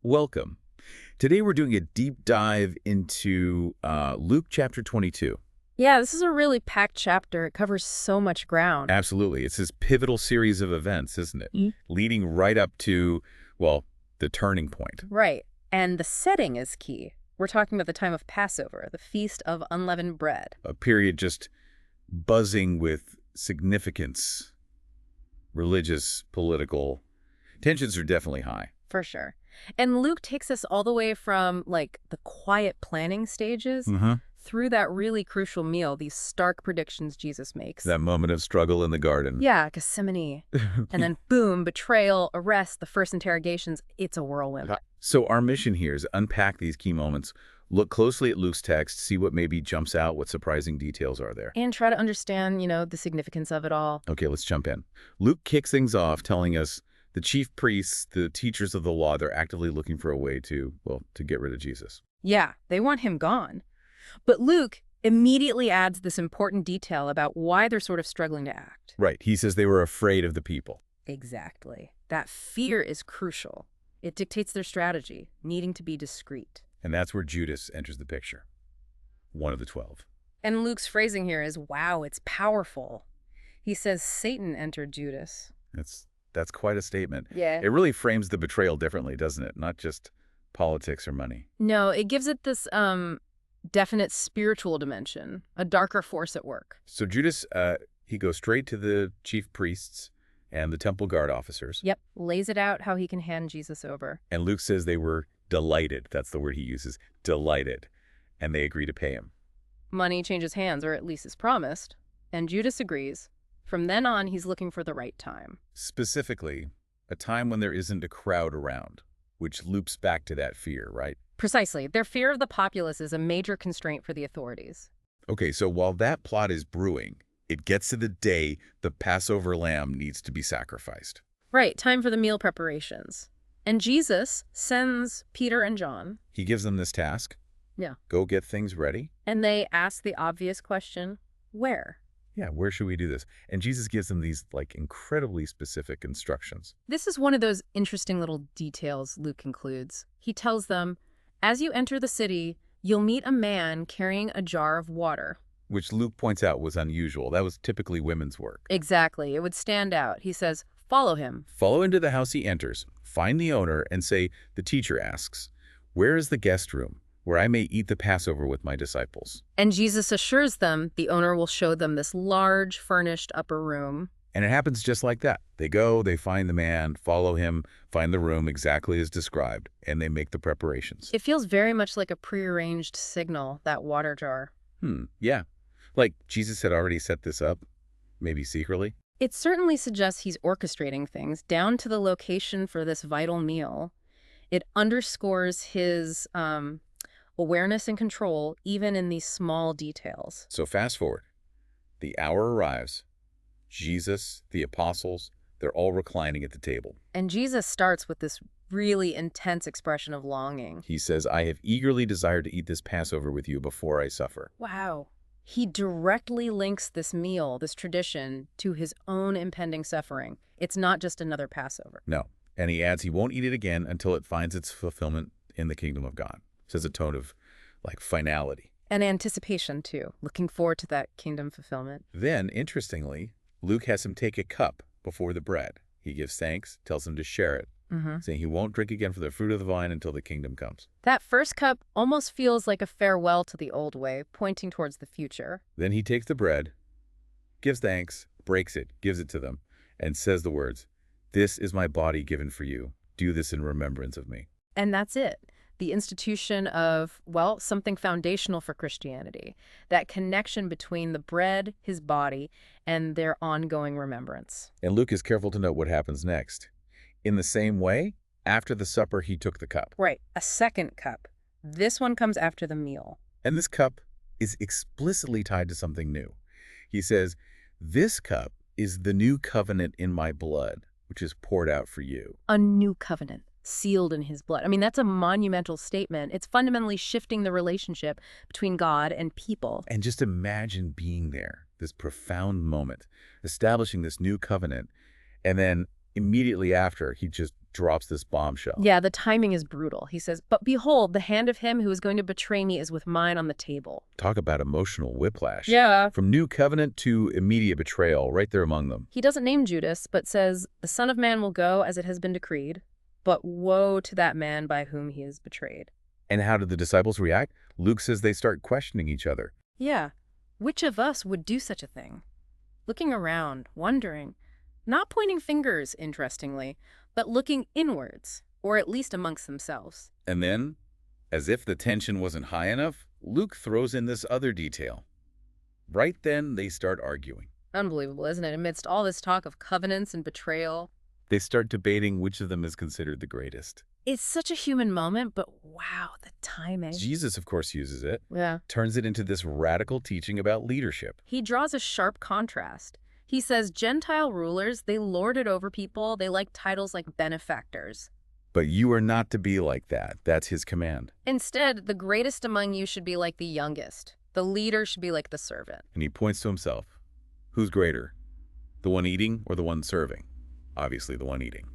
Welcome. Today we're doing a deep dive into Luke chapter 22. Yeah, this is a really packed chapter. It covers so much ground. Absolutely. It's this pivotal series of events, isn't it? Leading right up to, well, the turning point. Right. And the setting is key. We're talking about the time of Passover, the Feast of Unleavened Bread. A period just buzzing with significance, religious, political. Tensions are definitely high. For sure. And Luke takes us all the way from, like, the quiet planning stages through that really crucial meal, these stark predictions Jesus makes. That moment of struggle in the garden. Yeah, Gethsemane. And then, boom, betrayal, arrest, the first interrogations. It's a whirlwind. So our mission here is unpack these key moments, look closely at Luke's text, see what maybe jumps out, what surprising details are there. And try to understand, the significance of it all. Okay, let's jump in. Luke kicks things off telling us the chief priests, the teachers of the law, they're actively looking for a way to get rid of Jesus. Yeah, they want him gone. But Luke immediately adds this important detail about why they're sort of struggling to act. Right. He says they were afraid of the people. Exactly. That fear is crucial. It dictates their strategy, needing to be discreet. And that's where Judas enters the picture. One of the 12. And Luke's phrasing here is, wow, it's powerful. He says Satan entered Judas. That's quite a statement. Yeah. It really frames the betrayal differently, doesn't it? Not just politics or money. No, it gives it this definite spiritual dimension, a darker force at work. So Judas, he goes straight to the chief priests and the temple guard officers. Yep, lays it out how he can hand Jesus over. And Luke says they were delighted. That's the word he uses, delighted. And they agree to pay him. Money changes hands, or at least is promised. And Judas agrees. From then on, he's looking for the right time. Specifically, a time when there isn't a crowd around, which loops back to that fear, right? Precisely. Their fear of the populace is a major constraint for the authorities. Okay, so while that plot is brewing, it gets to the day the Passover lamb needs to be sacrificed. Right, time for the meal preparations. And Jesus sends Peter and John. He gives them this task. Yeah. Go get things ready. And they ask the obvious question, where? Yeah, where should we do this? And Jesus gives them these, incredibly specific instructions. This is one of those interesting little details Luke includes. He tells them, as you enter the city, you'll meet a man carrying a jar of water. Which Luke points out was unusual. That was typically women's work. Exactly. It would stand out. He says, follow him. Follow into the house he enters, find the owner, and say, the teacher asks, where is the guest room, where I may eat the Passover with my disciples? And Jesus assures them the owner will show them this large, furnished upper room. And it happens just like that. They go, they find the man, follow him, find the room exactly as described, and they make the preparations. It feels very much like a prearranged signal, that water jar. Yeah. Like Jesus had already set this up, maybe secretly. It certainly suggests he's orchestrating things down to the location for this vital meal. It underscores his awareness and control, even in these small details. So fast forward. The hour arrives. Jesus, the apostles, they're all reclining at the table. And Jesus starts with this really intense expression of longing. He says, I have eagerly desired to eat this Passover with you before I suffer. Wow. He directly links this meal, this tradition, to his own impending suffering. It's not just another Passover. No. And he adds he won't eat it again until it finds its fulfillment in the kingdom of God. Says a tone of, finality. And anticipation, too. Looking forward to that kingdom fulfillment. Then, interestingly, Luke has him take a cup before the bread. He gives thanks, tells him to share it, saying he won't drink again from the fruit of the vine until the kingdom comes. That first cup almost feels like a farewell to the old way, pointing towards the future. Then he takes the bread, gives thanks, breaks it, gives it to them, and says the words, this is my body given for you. Do this in remembrance of me. And that's it. The institution of, something foundational for Christianity. That connection between the bread, his body, and their ongoing remembrance. And Luke is careful to note what happens next. In the same way, after the supper, he took the cup. Right, a second cup. This one comes after the meal. And this cup is explicitly tied to something new. He says, this cup is the new covenant in my blood, which is poured out for you. A new covenant. Sealed in his blood. I mean, that's a monumental statement. It's fundamentally shifting the relationship between God and people. And just imagine being there, this profound moment, establishing this new covenant, and then immediately after, he just drops this bombshell. Yeah, the timing is brutal. He says, "But behold, the hand of him who is going to betray me is with mine on the table." Talk about emotional whiplash. Yeah. From new covenant to immediate betrayal, right there among them. He doesn't name Judas, but says, "The Son of Man will go as it has been decreed, but woe to that man by whom he is betrayed." And how did the disciples react? Luke says they start questioning each other. Yeah. Which of us would do such a thing? Looking around, wondering, not pointing fingers, interestingly, but looking inwards, or at least amongst themselves. And then, as if the tension wasn't high enough, Luke throws in this other detail. Right then, they start arguing. Unbelievable, isn't it? Amidst all this talk of covenants and betrayal. They start debating which of them is considered the greatest. It's such a human moment, but wow, the timing. Jesus, of course, uses it, Yeah. turns it into this radical teaching about leadership. He draws a sharp contrast. He says Gentile rulers, they lord it over people. They like titles like benefactors. But you are not to be like that. That's his command. Instead, the greatest among you should be like the youngest. The leader should be like the servant. And he points to himself. Who's greater? The one eating or the one serving? Obviously, the one eating.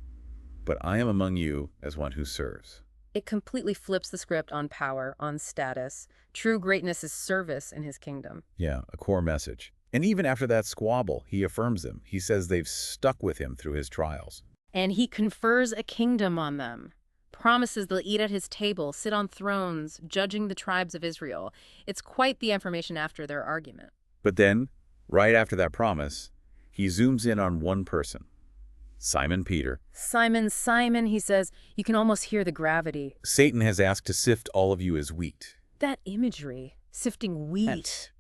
But I am among you as one who serves. It completely flips the script on power, on status. True greatness is service in his kingdom. Yeah, a core message. And even after that squabble, he affirms them. He says they've stuck with him through his trials. And he confers a kingdom on them. Promises they'll eat at his table, sit on thrones, judging the tribes of Israel. It's quite the affirmation after their argument. But then, right after that promise, he zooms in on one person. Simon Peter. Simon, Simon, he says, you can almost hear the gravity. Satan has asked to sift all of you as wheat. That imagery, sifting wheat.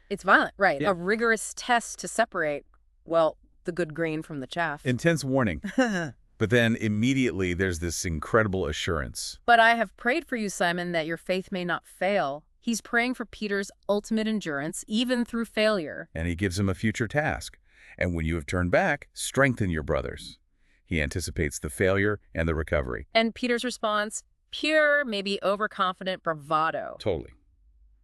It's violent, right? Yeah. A rigorous test to separate, well, the good grain from the chaff. Intense warning. But then immediately there's this incredible assurance. But I have prayed for you, Simon, that your faith may not fail. He's praying for Peter's ultimate endurance, even through failure. And he gives him a future task. And when you have turned back, strengthen your brothers. He anticipates the failure and the recovery. And Peter's response, pure, maybe overconfident bravado. Totally.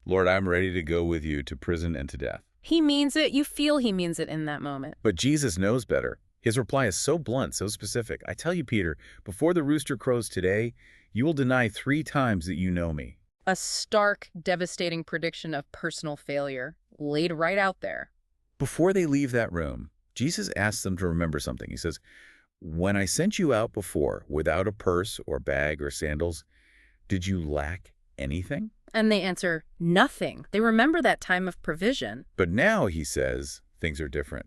Lord, I'm ready to go with you to prison and to death. He means it. You feel he means it in that moment. But Jesus knows better. His reply is so blunt, so specific. I tell you, Peter, before the rooster crows today, you will deny 3 times that you know me. A stark, devastating prediction of personal failure, laid right out there. Before they leave that room, Jesus asks them to remember something. He says, when I sent you out before without a purse or bag or sandals, did you lack anything? And they answer, nothing. They remember that time of provision. But now, he says, things are different.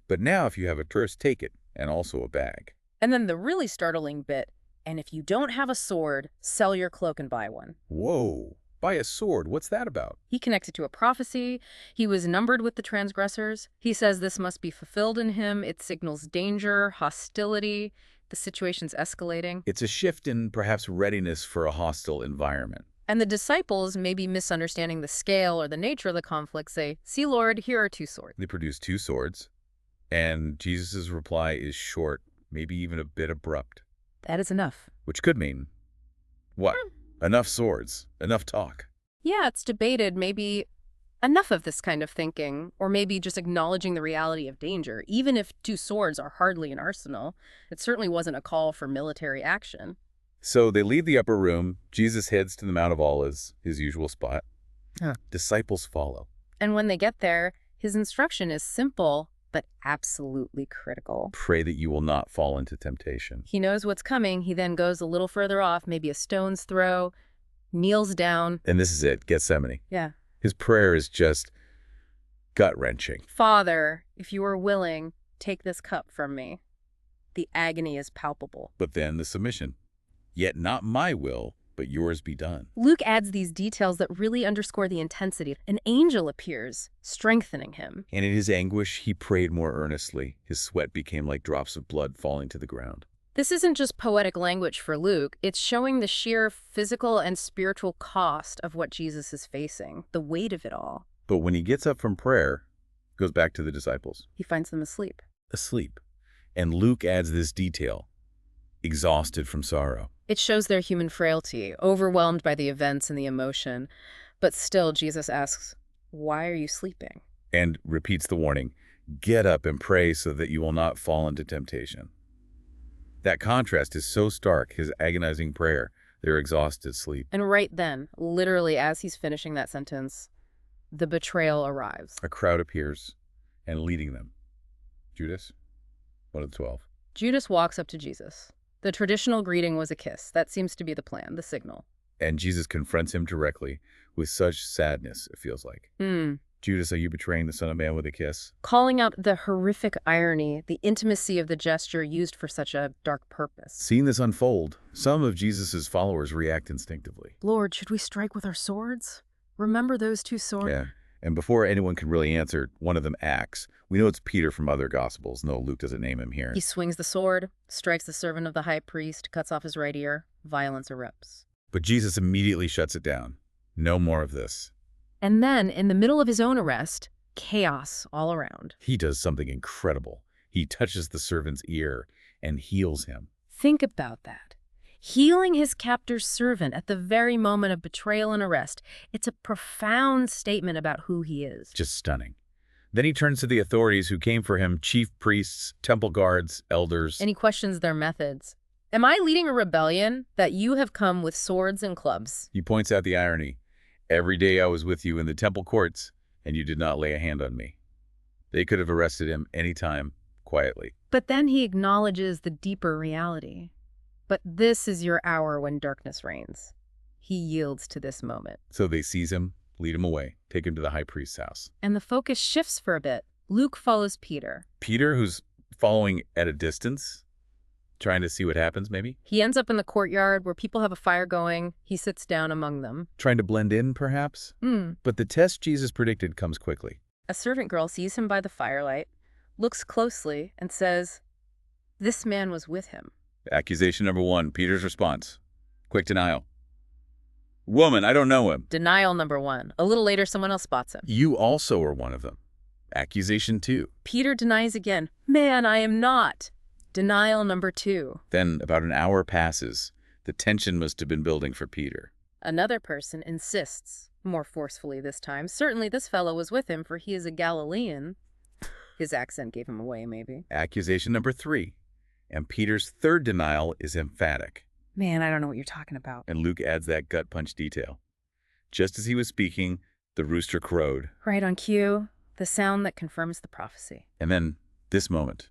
But now if you have a purse, take it, and also a bag. And then the really startling bit, and if you don't have a sword, sell your cloak and buy one. Whoa, buy a sword, what's that about? He connects it to a prophecy. He was numbered with the transgressors. He says this must be fulfilled in him. It signals danger, hostility. The situation's escalating. It's a shift in perhaps readiness for a hostile environment. And the disciples, maybe misunderstanding the scale or the nature of the conflict, say, see, Lord, here are 2 swords. They produce 2 swords, and Jesus' reply is short, maybe even a bit abrupt. That is enough. Which could mean, what? Enough swords, enough talk. Yeah, it's debated, maybe enough of this kind of thinking, or maybe just acknowledging the reality of danger. Even if 2 swords are hardly an arsenal, it certainly wasn't a call for military action. So they leave the upper room. Jesus heads to the Mount of Olives, his usual spot. Disciples follow. And when they get there, his instruction is simple, but absolutely critical. Pray that you will not fall into temptation. He knows what's coming. He then goes a little further off, maybe a stone's throw, kneels down. And this is it, Gethsemane. Yeah. His prayer is just gut-wrenching. Father, if you are willing, take this cup from me. The agony is palpable. But then the submission. Yet not my will, but yours be done. Luke adds these details that really underscore the intensity. An angel appears, strengthening him. And in his anguish, he prayed more earnestly. His sweat became like drops of blood falling to the ground. This isn't just poetic language for Luke. It's showing the sheer physical and spiritual cost of what Jesus is facing, the weight of it all. But when he gets up from prayer, he goes back to the disciples. He finds them asleep. Asleep. And Luke adds this detail. Exhausted from sorrow. It shows their human frailty, overwhelmed by the events and the emotion. But still, Jesus asks, why are you sleeping? And repeats the warning, get up and pray so that you will not fall into temptation. That contrast is so stark, his agonizing prayer, their exhausted sleep. And right then, literally as he's finishing that sentence, the betrayal arrives. A crowd appears, and leading them. Judas, one of the 12. Judas walks up to Jesus. The traditional greeting was a kiss. That seems to be the plan, the signal. And Jesus confronts him directly with such sadness, it feels like. Judas, are you betraying the Son of Man with a kiss? Calling out the horrific irony, the intimacy of the gesture used for such a dark purpose. Seeing this unfold, some of Jesus' followers react instinctively. Lord, should we strike with our swords? Remember those two swords? Yeah, and before anyone can really answer, one of them acts. We know it's Peter from other Gospels. No, Luke doesn't name him here. He swings the sword, strikes the servant of the high priest, cuts off his right ear. Violence erupts. But Jesus immediately shuts it down. No more of this. And then, in the middle of his own arrest, chaos all around. He does something incredible. He touches the servant's ear and heals him. Think about that. Healing his captor's servant at the very moment of betrayal and arrest. It's a profound statement about who he is. Just stunning. Then he turns to the authorities who came for him, chief priests, temple guards, elders. And he questions their methods. Am I leading a rebellion that you have come with swords and clubs? He points out the irony. Every day I was with you in the temple courts, and you did not lay a hand on me. They could have arrested him any time, quietly. But then he acknowledges the deeper reality. But this is your hour when darkness reigns. He yields to this moment. So they seize him, lead him away, take him to the high priest's house. And the focus shifts for a bit. Luke follows Peter. Peter, who's following at a distance, trying to see what happens, maybe? He ends up in the courtyard where people have a fire going. He sits down among them. Trying to blend in, perhaps? But the test Jesus predicted comes quickly. A servant girl sees him by the firelight, looks closely, and says, "This man was with him." Accusation number 1, Peter's response. Quick denial. "Woman, I don't know him." Denial number 1. A little later, someone else spots him. "You also are one of them." Accusation 2. Peter denies again. "Man, I am not." Denial number 2. Then about an hour passes. The tension must have been building for Peter. Another person insists, more forcefully this time. Certainly this fellow was with him, for he is a Galilean. His accent gave him away, maybe. Accusation number 3. And Peter's third denial is emphatic. "Man, I don't know what you're talking about." And Luke adds that gut punch detail. Just as he was speaking, the rooster crowed. Right on cue, the sound that confirms the prophecy. And then, this moment,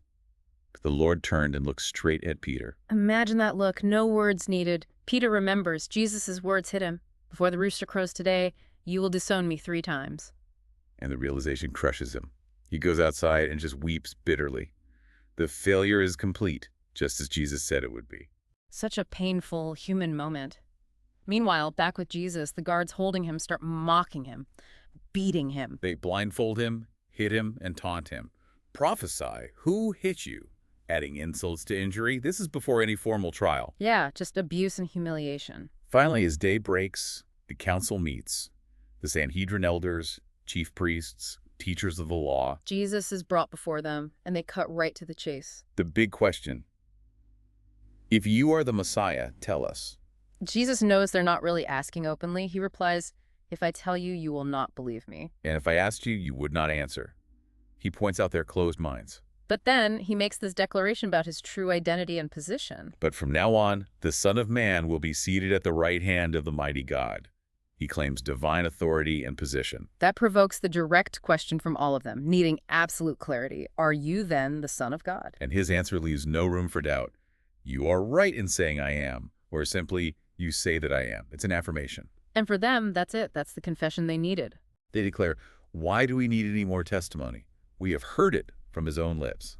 the Lord turned and looked straight at Peter. Imagine that look, no words needed. Peter remembers Jesus' words hit him. "Before the rooster crows today, you will disown me 3 times. And the realization crushes him. He goes outside and just weeps bitterly. The failure is complete, just as Jesus said it would be. Such a painful human moment. Meanwhile, back with Jesus, the guards holding him start mocking him, beating him. They blindfold him, hit him, and taunt him. Prophesy, who hit you? Adding insults to injury. This is before any formal trial. Yeah, just abuse and humiliation. Finally, as day breaks, the council meets. The Sanhedrin elders, chief priests, teachers of the law. Jesus is brought before them, and they cut right to the chase. The big question. If you are the Messiah, tell us. Jesus knows they're not really asking openly. He replies, "If I tell you, you will not believe me." And if I asked you, you would not answer. He points out their closed minds. But then he makes this declaration about his true identity and position. But from now on, the Son of Man will be seated at the right hand of the mighty God. He claims divine authority and position. That provokes the direct question from all of them, needing absolute clarity. Are you then the Son of God? And his answer leaves no room for doubt. You are right in saying I am, or simply, you say that I am. It's an affirmation. And for them, that's it. That's the confession they needed. They declare, why do we need any more testimony? We have heard it from his own lips.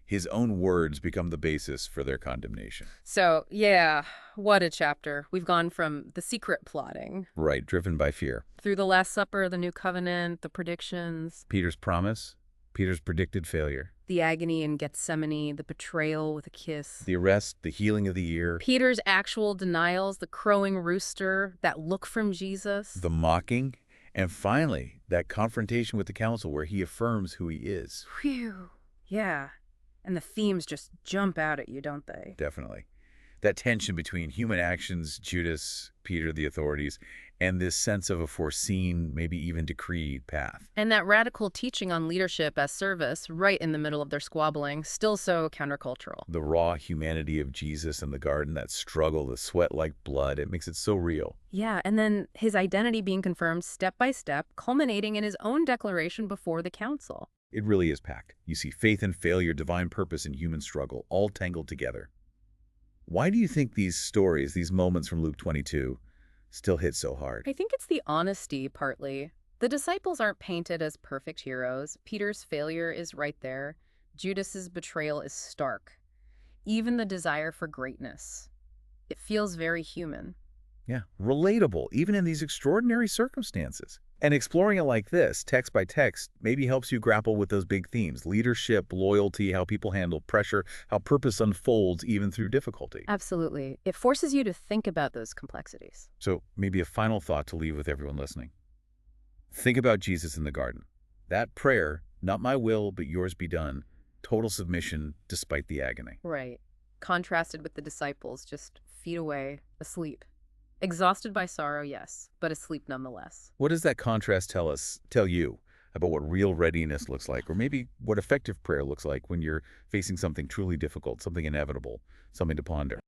His own words become the basis for their condemnation. So, yeah, what a chapter. We've gone from the secret plotting. Right, driven by fear. Through the Last Supper, the New Covenant, the predictions. Peter's promise, Peter's predicted failure. The agony in Gethsemane, the betrayal with a kiss. The arrest, the healing of the ear. Peter's actual denials, the crowing rooster, that look from Jesus. The mocking. And finally, that confrontation with the council where he affirms who he is. Phew. Yeah. And the themes just jump out at you, don't they? Definitely. That tension between human actions, Judas, Peter, the authorities, and this sense of a foreseen, maybe even decreed path. And that radical teaching on leadership as service, right in the middle of their squabbling, still so countercultural. The raw humanity of Jesus in the garden, that struggle, the sweat like blood, it makes it so real. Yeah, and then his identity being confirmed step by step, culminating in his own declaration before the council. It really is packed. You see faith and failure, divine purpose and human struggle, all tangled together. Why do you think these stories, these moments from Luke 22, still hit so hard? I think it's the honesty, partly. The disciples aren't painted as perfect heroes. Peter's failure is right there. Judas's betrayal is stark. Even the desire for greatness. It feels very human. Yeah, relatable, even in these extraordinary circumstances. And exploring it like this, text by text, maybe helps you grapple with those big themes: leadership, loyalty, how people handle pressure, how purpose unfolds even through difficulty. Absolutely. It forces you to think about those complexities. So maybe a final thought to leave with everyone listening. Think about Jesus in the garden. That prayer, not my will, but yours be done, total submission despite the agony. Right. Contrasted with the disciples, just feet away, asleep. Exhausted by sorrow, yes, but asleep nonetheless. What does that contrast tell you about what real readiness looks like, or maybe what effective prayer looks like when you're facing something truly difficult, something inevitable, something to ponder?